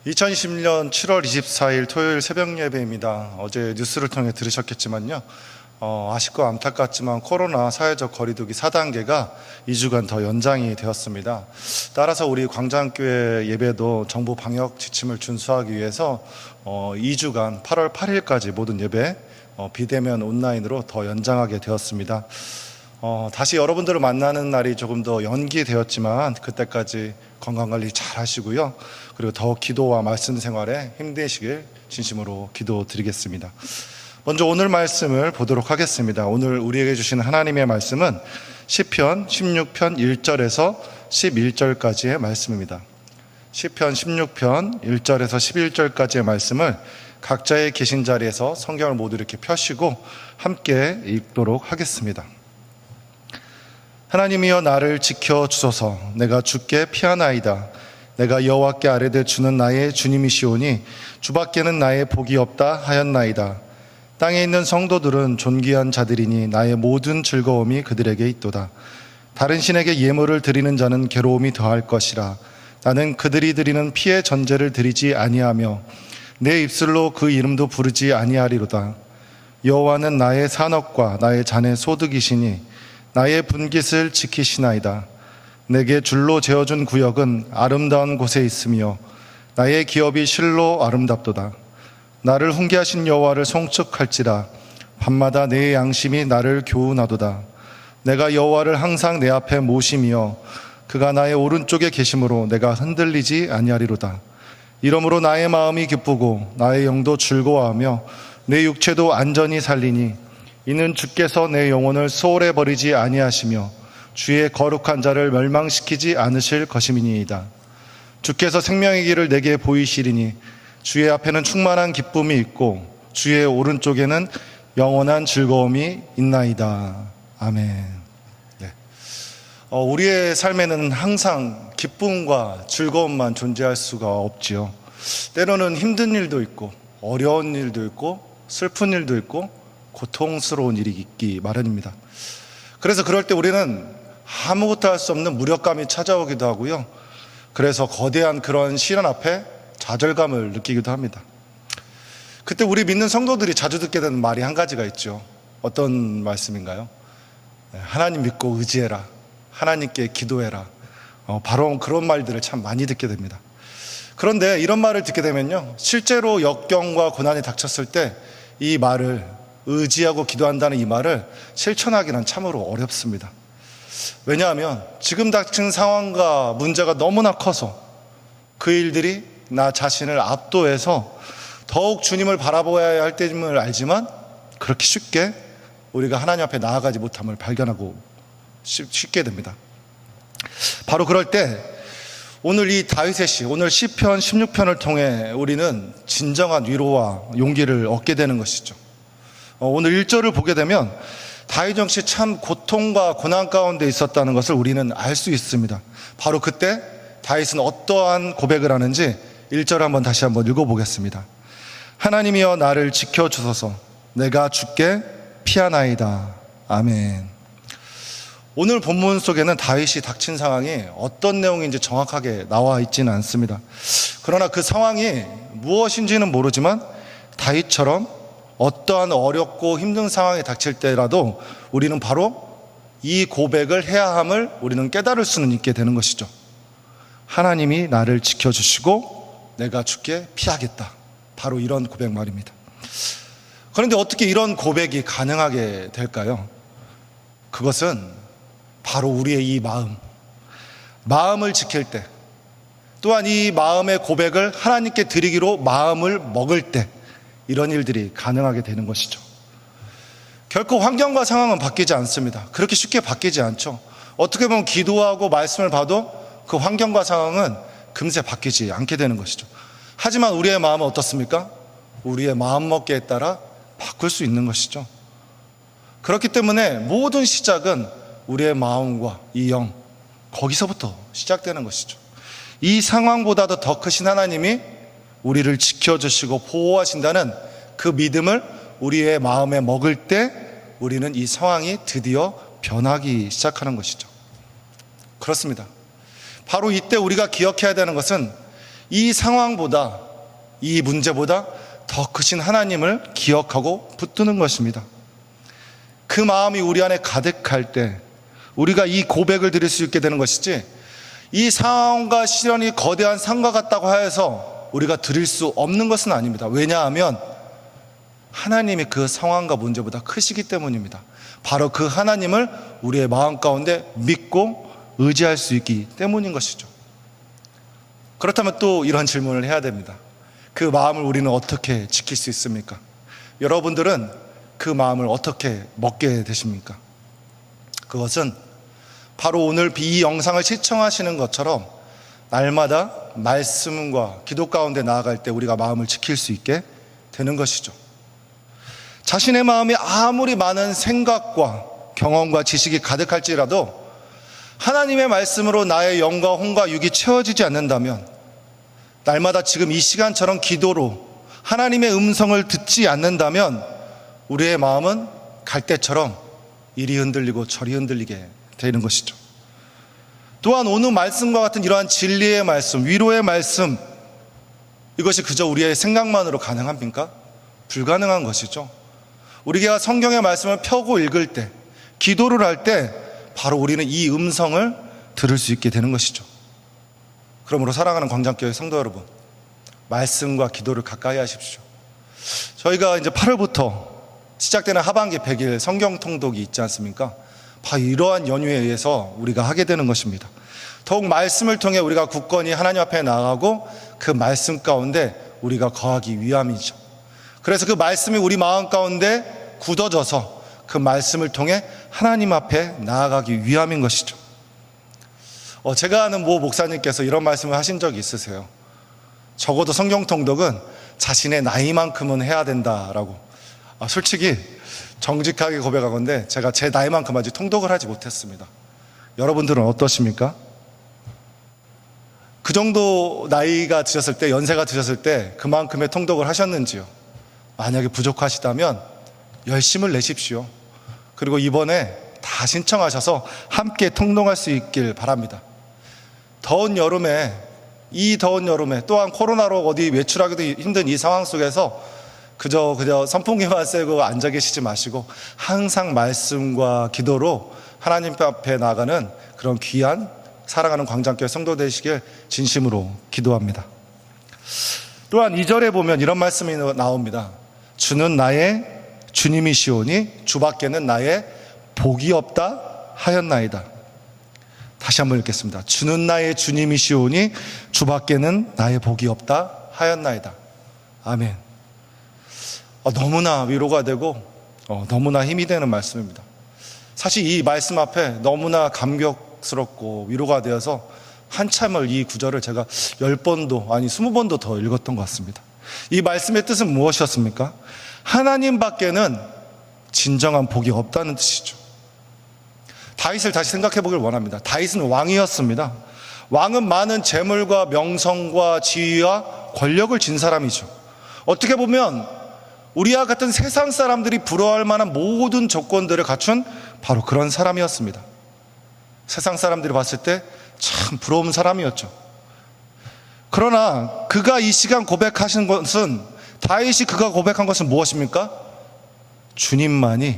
2020년 7월 24일 토요일 새벽 예배입니다. 어제 뉴스를 통해 들으셨겠지만요. 아쉽고 안타깝지만 코로나 사회적 거리두기 4단계가 2주간 더 연장이 되었습니다. 따라서 우리 광장교회 예배도 정부 방역 지침을 준수하기 위해서 2주간 8월 8일까지 모든 예배 비대면 온라인으로 더 연장하게 되었습니다. 다시 여러분들을 만나는 날이 조금 더 연기되었지만 그때까지 건강관리 잘 하시고요. 그리고 더 기도와 말씀 생활에 힘내시길 진심으로 기도드리겠습니다. 먼저 오늘 말씀을 보도록 하겠습니다. 오늘 우리에게 주신 하나님의 말씀은 시편 16편 1절에서 11절까지의 말씀입니다. 시편 16편 1절에서 11절까지의 말씀을 각자의 계신 자리에서 성경을 모두 이렇게 펴시고 함께 읽도록 하겠습니다. 하나님이여 나를 지켜주소서. 내가 주께 피하나이다. 내가 여호와께 아뢰되 주는 나의 주님이시오니 주밖에는 나의 복이 없다 하였나이다. 땅에 있는 성도들은 존귀한 자들이니 나의 모든 즐거움이 그들에게 있도다. 다른 신에게 예물을 드리는 자는 괴로움이 더할 것이라. 나는 그들이 드리는 피의 전제를 드리지 아니하며 내 입술로 그 이름도 부르지 아니하리로다. 여호와는 나의 산업과 나의 잔의 소득이시니 나의 분깃을 지키시나이다. 내게 줄로 재어준 구역은 아름다운 곳에 있으며 나의 기업이 실로 아름답도다. 나를 훈계하신 여호와를 송축할지라. 밤마다 내 양심이 나를 교훈하도다. 내가 여호와를 항상 내 앞에 모시며 그가 나의 오른쪽에 계심으로 내가 흔들리지 아니하리로다. 이러므로 나의 마음이 기쁘고 나의 영도 즐거워하며 내 육체도 안전히 살리니 이는 주께서 내 영혼을 소홀해 버리지 아니하시며 주의 거룩한 자를 멸망시키지 않으실 것임이니이다. 주께서 생명의 길을 내게 보이시리니 주의 앞에는 충만한 기쁨이 있고 주의 오른쪽에는 영원한 즐거움이 있나이다. 아멘. 네. 우리의 삶에는 항상 기쁨과 즐거움만 존재할 수가 없지요. 때로는 힘든 일도 있고 어려운 일도 있고 슬픈 일도 있고 고통스러운 일이 있기 마련입니다. 그래서 그럴 때 우리는 아무것도 할 수 없는 무력감이 찾아오기도 하고요. 그래서 거대한 그런 시련 앞에 좌절감을 느끼기도 합니다. 그때 우리 믿는 성도들이 자주 듣게 되는 말이 한 가지가 있죠. 어떤 말씀인가요? 하나님 믿고 의지해라. 하나님께 기도해라. 바로 그런 말들을 참 많이 듣게 됩니다. 그런데 이런 말을 듣게 되면요, 실제로 역경과 고난이 닥쳤을 때 이 말을 의지하고 기도한다는 이 말을 실천하기는 참으로 어렵습니다. 왜냐하면 지금 닥친 상황과 문제가 너무나 커서 그 일들이 나 자신을 압도해서 더욱 주님을 바라보아야 할 때임을 알지만 그렇게 쉽게 우리가 하나님 앞에 나아가지 못함을 발견하고 쉽게 됩니다. 바로 그럴 때 오늘 이 다윗의 시, 오늘 시편 16편을 통해 우리는 진정한 위로와 용기를 얻게 되는 것이죠. 오늘 1절을 보게 되면 다윗 역시 참 고통과 고난 가운데 있었다는 것을 우리는 알 수 있습니다. 바로 그때 다윗은 어떠한 고백을 하는지 1절 한번 다시 한번 읽어보겠습니다. 하나님이여 나를 지켜주소서. 내가 주께 피하나이다. 아멘. 오늘 본문 속에는 다윗이 닥친 상황이 어떤 내용인지 정확하게 나와 있지는 않습니다. 그러나 그 상황이 무엇인지는 모르지만 다윗처럼 어떠한 어렵고 힘든 상황이 닥칠 때라도 우리는 바로 이 고백을 해야 함을 우리는 깨달을 수는 있게 되는 것이죠. 하나님이 나를 지켜주시고 내가 주께 피하겠다. 바로 이런 고백 말입니다. 그런데 어떻게 이런 고백이 가능하게 될까요? 그것은 바로 우리의 이 마음을 지킬 때, 또한 이 마음의 고백을 하나님께 드리기로 마음을 먹을 때 이런 일들이 가능하게 되는 것이죠. 결코 환경과 상황은 바뀌지 않습니다. 그렇게 쉽게 바뀌지 않죠. 어떻게 보면 기도하고 말씀을 봐도 그 환경과 상황은 금세 바뀌지 않게 되는 것이죠. 하지만 우리의 마음은 어떻습니까? 우리의 마음먹기에 따라 바꿀 수 있는 것이죠. 그렇기 때문에 모든 시작은 우리의 마음과 이 영, 거기서부터 시작되는 것이죠. 이 상황보다도 더 크신 하나님이 우리를 지켜주시고 보호하신다는 그 믿음을 우리의 마음에 먹을 때 우리는 이 상황이 드디어 변하기 시작하는 것이죠. 그렇습니다. 바로 이때 우리가 기억해야 되는 것은 이 상황보다, 이 문제보다 더 크신 하나님을 기억하고 붙드는 것입니다. 그 마음이 우리 안에 가득할 때 우리가 이 고백을 드릴 수 있게 되는 것이지, 이 상황과 시련이 거대한 산과 같다고 하여서 우리가 드릴 수 없는 것은 아닙니다. 왜냐하면 하나님이 그 상황과 문제보다 크시기 때문입니다. 바로 그 하나님을 우리의 마음 가운데 믿고 의지할 수 있기 때문인 것이죠. 그렇다면 또 이런 질문을 해야 됩니다. 그 마음을 우리는 어떻게 지킬 수 있습니까? 여러분들은 그 마음을 어떻게 먹게 되십니까? 그것은 바로 오늘 이 영상을 시청하시는 것처럼 날마다 말씀과 기도 가운데 나아갈 때 우리가 마음을 지킬 수 있게 되는 것이죠. 자신의 마음이 아무리 많은 생각과 경험과 지식이 가득할지라도 하나님의 말씀으로 나의 영과 혼과 육이 채워지지 않는다면, 날마다 지금 이 시간처럼 기도로 하나님의 음성을 듣지 않는다면 우리의 마음은 갈대처럼 이리 흔들리고 저리 흔들리게 되는 것이죠. 또한 오늘 말씀과 같은 이러한 진리의 말씀, 위로의 말씀, 이것이 그저 우리의 생각만으로 가능합니까? 불가능한 것이죠. 우리가 성경의 말씀을 펴고 읽을 때, 기도를 할 때 바로 우리는 이 음성을 들을 수 있게 되는 것이죠. 그러므로 사랑하는 광장교회 성도 여러분, 말씀과 기도를 가까이 하십시오. 저희가 이제 8월부터 시작되는 하반기 100일 성경 통독이 있지 않습니까? 바로 이러한 연유에 의해서 우리가 하게 되는 것입니다. 더욱 말씀을 통해 우리가 굳건히 하나님 앞에 나아가고 그 말씀 가운데 우리가 거하기 위함이죠. 그래서 그 말씀이 우리 마음 가운데 굳어져서 그 말씀을 통해 하나님 앞에 나아가기 위함인 것이죠. 제가 아는 모 목사님께서 이런 말씀을 하신 적이 있으세요. 적어도 성경 통독은 자신의 나이만큼은 해야 된다라고. 솔직히 정직하게 고백하건대 제가 제 나이만큼 아직 통독을 하지 못했습니다. 여러분들은 어떠십니까? 그 정도 나이가 드셨을 때, 연세가 드셨을 때 그만큼의 통독을 하셨는지요? 만약에 부족하시다면 열심을 내십시오. 그리고 이번에 다 신청하셔서 함께 통독할 수 있길 바랍니다. 이 더운 여름에 또한 코로나로 어디 외출하기도 힘든 이 상황 속에서 그저 선풍기만 쐬고 앉아 계시지 마시고 항상 말씀과 기도로 하나님 앞에 나가는 그런 귀한 사랑하는 광장교회 성도 되시길 진심으로 기도합니다. 또한 2절에 보면 이런 말씀이 나옵니다. 주는 나의 주님이시오니 주밖에는 나의 복이 없다 하였나이다. 다시 한번 읽겠습니다. 주는 나의 주님이시오니 주밖에는 나의 복이 없다 하였나이다. 아멘. 너무나 위로가 되고 너무나 힘이 되는 말씀입니다. 사실 이 말씀 앞에 너무나 감격스럽고 위로가 되어서 한참을 이 구절을 제가 10번도 아니 20번도 더 읽었던 것 같습니다. 이 말씀의 뜻은 무엇이었습니까? 하나님 밖에는 진정한 복이 없다는 뜻이죠. 다윗을 다시 생각해 보길 원합니다. 다윗은 왕이었습니다. 왕은 많은 재물과 명성과 지위와 권력을 진 사람이죠. 어떻게 보면 우리와 같은 세상 사람들이 부러워할 만한 모든 조건들을 갖춘 바로 그런 사람이었습니다. 세상 사람들이 봤을 때 참 부러운 사람이었죠. 그러나 그가 이 시간 고백하신 것은, 다윗이 그가 고백한 것은 무엇입니까? 주님이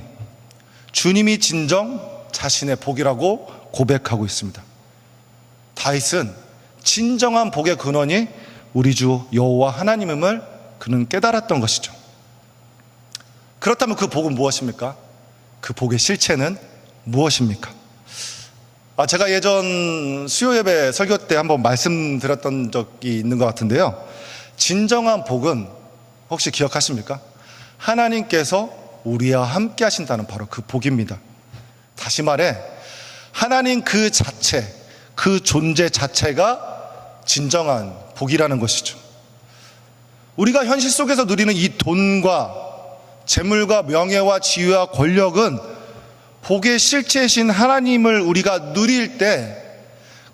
진정 자신의 복이라고 고백하고 있습니다. 다윗은 진정한 복의 근원이 우리 주 여호와 하나님임을 그는 깨달았던 것이죠. 그렇다면 그 복은 무엇입니까? 그 복의 실체는 무엇입니까? 제가 예전 수요 예배 설교 때 한번 말씀드렸던 적이 있는 것 같은데요. 진정한 복은 혹시 기억하십니까? 하나님께서 우리와 함께 하신다는 바로 그 복입니다. 다시 말해 하나님 그 자체, 그 존재 자체가 진정한 복이라는 것이죠. 우리가 현실 속에서 누리는 이 돈과 재물과 명예와 지위와 권력은 복의 실체이신 하나님을 우리가 누릴 때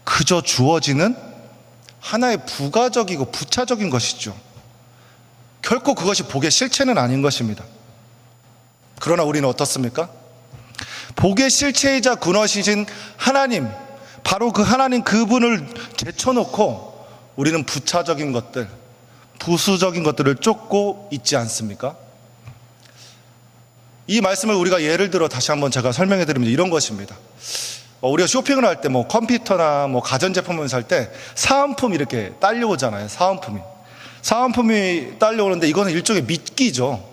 그저 주어지는 하나의 부가적이고 부차적인 것이죠. 결코 그것이 복의 실체는 아닌 것입니다. 그러나 우리는 어떻습니까? 복의 실체이자 근원이신 하나님, 바로 그 하나님 그분을 제쳐놓고 우리는 부차적인 것들, 부수적인 것들을 쫓고 있지 않습니까? 이 말씀을 우리가 예를 들어 다시 한번 제가 설명해 드리면 이런 것입니다. 우리가 쇼핑을 할 때 컴퓨터나 가전제품을 살 때 사은품이 이렇게 딸려오잖아요. 사은품이 딸려오는데 이거는 일종의 미끼죠.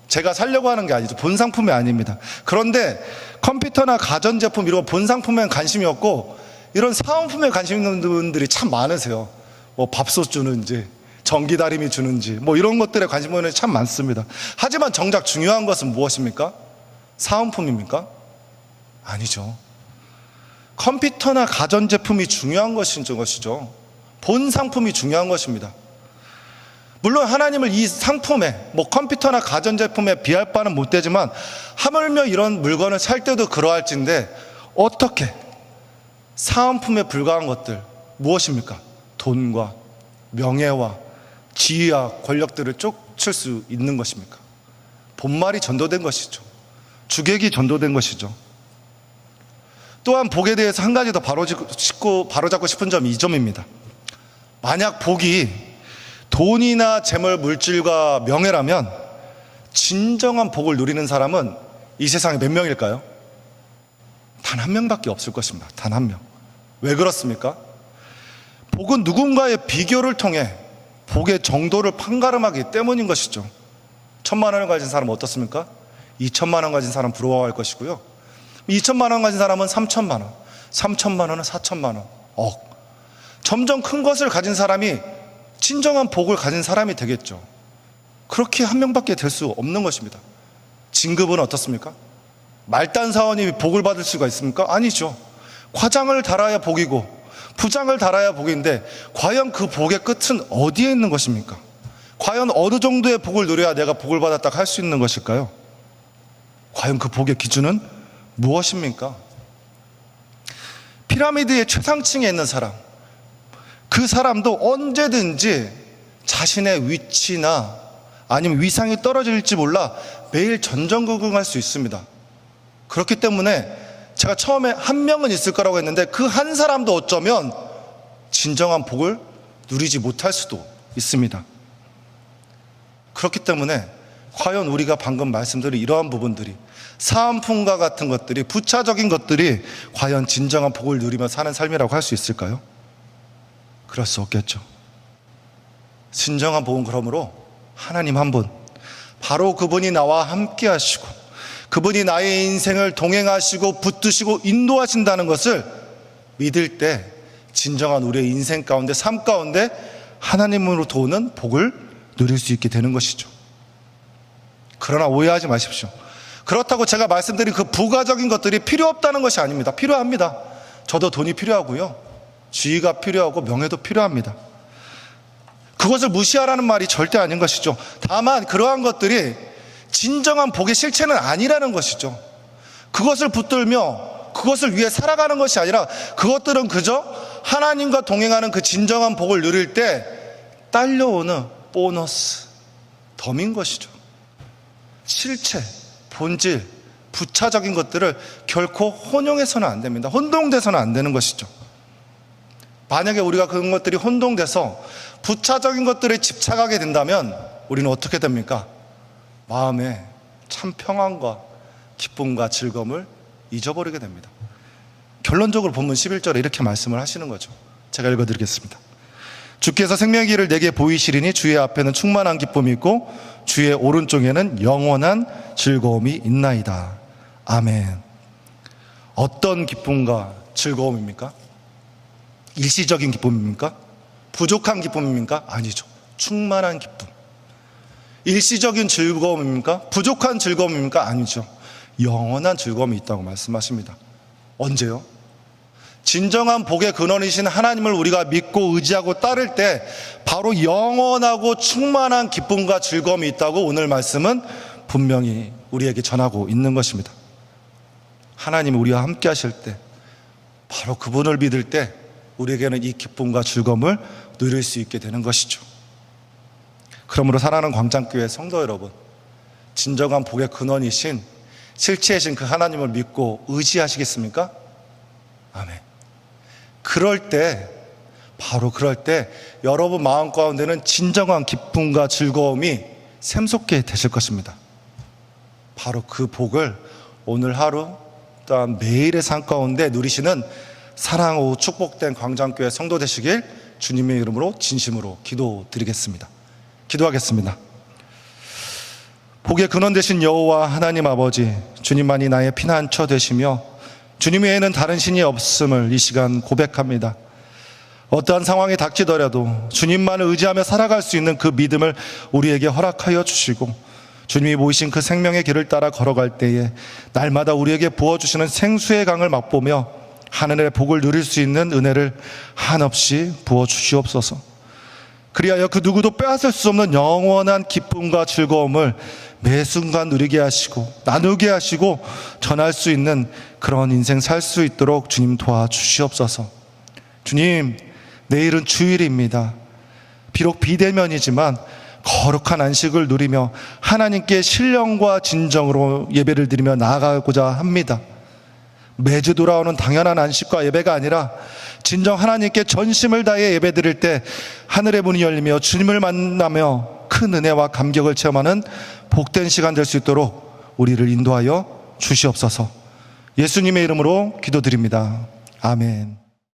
제가 살려고 하는 게 아니죠. 본 상품이 아닙니다. 그런데 컴퓨터나 가전제품 이런 본 상품에는 관심이 없고 이런 사은품에 관심 있는 분들이 참 많으세요. 밥솥 주는지 전기다리미 주는지 이런 것들에 관심 있는 분들이 참 많습니다. 하지만 정작 중요한 것은 무엇입니까? 사은품입니까? 아니죠. 컴퓨터나 가전제품이 중요한 것이죠. 본 상품이 중요한 것입니다. 물론 하나님을 이 상품에 컴퓨터나 가전제품에 비할 바는 못 되지만 하물며 이런 물건을 살 때도 그러할진데 어떻게 사은품에 불과한 것들 무엇입니까? 돈과 명예와 지위와 권력들을 쫓을 수 있는 것입니까? 본말이 전도된 것이죠. 주객이 전도된 것이죠. 또한 복에 대해서 한 가지 더 바로잡고 싶은 점이 이 점입니다. 만약 복이 돈이나 재물, 물질과 명예라면 진정한 복을 누리는 사람은 이 세상에 몇 명일까요? 단 한 명밖에 없을 것입니다. 단 한 명. 왜 그렇습니까? 복은 누군가의 비교를 통해 복의 정도를 판가름하기 때문인 것이죠. 1,000만 원을 가진 사람은 어떻습니까? 2,000만 원 가진 사람 부러워할 것이고요. 2,000만 원 가진 사람은 3,000만 원, 3,000만 원은 4,000만 원, 억. 점점 큰 것을 가진 사람이 진정한 복을 가진 사람이 되겠죠. 그렇게 한 명밖에 될 수 없는 것입니다. 진급은 어떻습니까? 말단 사원이 복을 받을 수가 있습니까? 아니죠. 과장을 달아야 복이고 부장을 달아야 복인데 과연 그 복의 끝은 어디에 있는 것입니까? 과연 어느 정도의 복을 누려야 내가 복을 받았다 할 수 있는 것일까요? 과연 그 복의 기준은 무엇입니까? 피라미드의 최상층에 있는 사람, 그 사람도 언제든지 자신의 위치나 아니면 위상이 떨어질지 몰라 매일 전전긍긍할 수 있습니다. 그렇기 때문에 제가 처음에 한 명은 있을 거라고 했는데 그 한 사람도 어쩌면 진정한 복을 누리지 못할 수도 있습니다. 그렇기 때문에 과연 우리가 방금 말씀드린 이러한 부분들이 사은품과 같은 것들이 부차적인 것들이 과연 진정한 복을 누리며 사는 삶이라고 할 수 있을까요? 그럴 수 없겠죠. 진정한 복은 그러므로 하나님 한 분, 바로 그분이 나와 함께 하시고 그분이 나의 인생을 동행하시고 붙드시고 인도하신다는 것을 믿을 때 진정한 우리의 인생 가운데, 삶 가운데 하나님으로부터 오는 복을 누릴 수 있게 되는 것이죠. 그러나 오해하지 마십시오. 그렇다고 제가 말씀드린 그 부가적인 것들이 필요 없다는 것이 아닙니다. 필요합니다. 저도 돈이 필요하고요, 지위가 필요하고 명예도 필요합니다. 그것을 무시하라는 말이 절대 아닌 것이죠. 다만 그러한 것들이 진정한 복의 실체는 아니라는 것이죠. 그것을 붙들며 그것을 위해 살아가는 것이 아니라 그것들은 그저 하나님과 동행하는 그 진정한 복을 누릴 때 딸려오는 보너스, 덤인 것이죠. 실체, 본질, 부차적인 것들을 결코 혼용해서는 안 됩니다. 혼동돼서는 안 되는 것이죠. 만약에 우리가 그런 것들이 혼동돼서 부차적인 것들에 집착하게 된다면 우리는 어떻게 됩니까? 마음에 참 평안과 기쁨과 즐거움을 잊어버리게 됩니다. 결론적으로 본문 11절에 이렇게 말씀을 하시는 거죠. 제가 읽어드리겠습니다. 주께서 생명의 길을 내게 보이시리니 주의 앞에는 충만한 기쁨이 있고 주의 오른쪽에는 영원한 즐거움이 있나이다. 아멘. 어떤 기쁨과 즐거움입니까? 일시적인 기쁨입니까? 부족한 기쁨입니까? 아니죠. 충만한 기쁨. 일시적인 즐거움입니까? 부족한 즐거움입니까? 아니죠. 영원한 즐거움이 있다고 말씀하십니다. 언제요? 진정한 복의 근원이신 하나님을 우리가 믿고 의지하고 따를 때 바로 영원하고 충만한 기쁨과 즐거움이 있다고 오늘 말씀은 분명히 우리에게 전하고 있는 것입니다. 하나님이 우리와 함께 하실 때, 바로 그분을 믿을 때 우리에게는 이 기쁨과 즐거움을 누릴 수 있게 되는 것이죠. 그러므로 사랑하는 광장교회 성도 여러분, 진정한 복의 근원이신 실체이신 그 하나님을 믿고 의지하시겠습니까? 아멘. 그럴 때 바로 그럴 때 여러분 마음 가운데는 진정한 기쁨과 즐거움이 샘솟게 되실 것입니다. 바로 그 복을 오늘 하루 또한 매일의 삶 가운데 누리시는 사랑하고 축복된 광장교회 성도 되시길 주님의 이름으로 진심으로 기도드리겠습니다. 기도하겠습니다. 복의 근원 되신 여호와 하나님 아버지, 주님만이 나의 피난처 되시며 주님 외에는 다른 신이 없음을 이 시간 고백합니다. 어떠한 상황이 닥치더라도 주님만을 의지하며 살아갈 수 있는 그 믿음을 우리에게 허락하여 주시고, 주님이 보이신 그 생명의 길을 따라 걸어갈 때에 날마다 우리에게 부어주시는 생수의 강을 맛보며 하늘의 복을 누릴 수 있는 은혜를 한없이 부어주시옵소서. 그리하여 그 누구도 빼앗을 수 없는 영원한 기쁨과 즐거움을 매 순간 누리게 하시고 나누게 하시고 전할 수 있는 그런 인생 살 수 있도록 주님 도와주시옵소서. 주님, 내일은 주일입니다. 비록 비대면이지만 거룩한 안식을 누리며 하나님께 신령과 진정으로 예배를 드리며 나아가고자 합니다. 매주 돌아오는 당연한 안식과 예배가 아니라 진정 하나님께 전심을 다해 예배 드릴 때 하늘의 문이 열리며 주님을 만나며 큰 은혜와 감격을 체험하는 복된 시간 될 수 있도록 우리를 인도하여 주시옵소서. 예수님의 이름으로 기도드립니다. 아멘.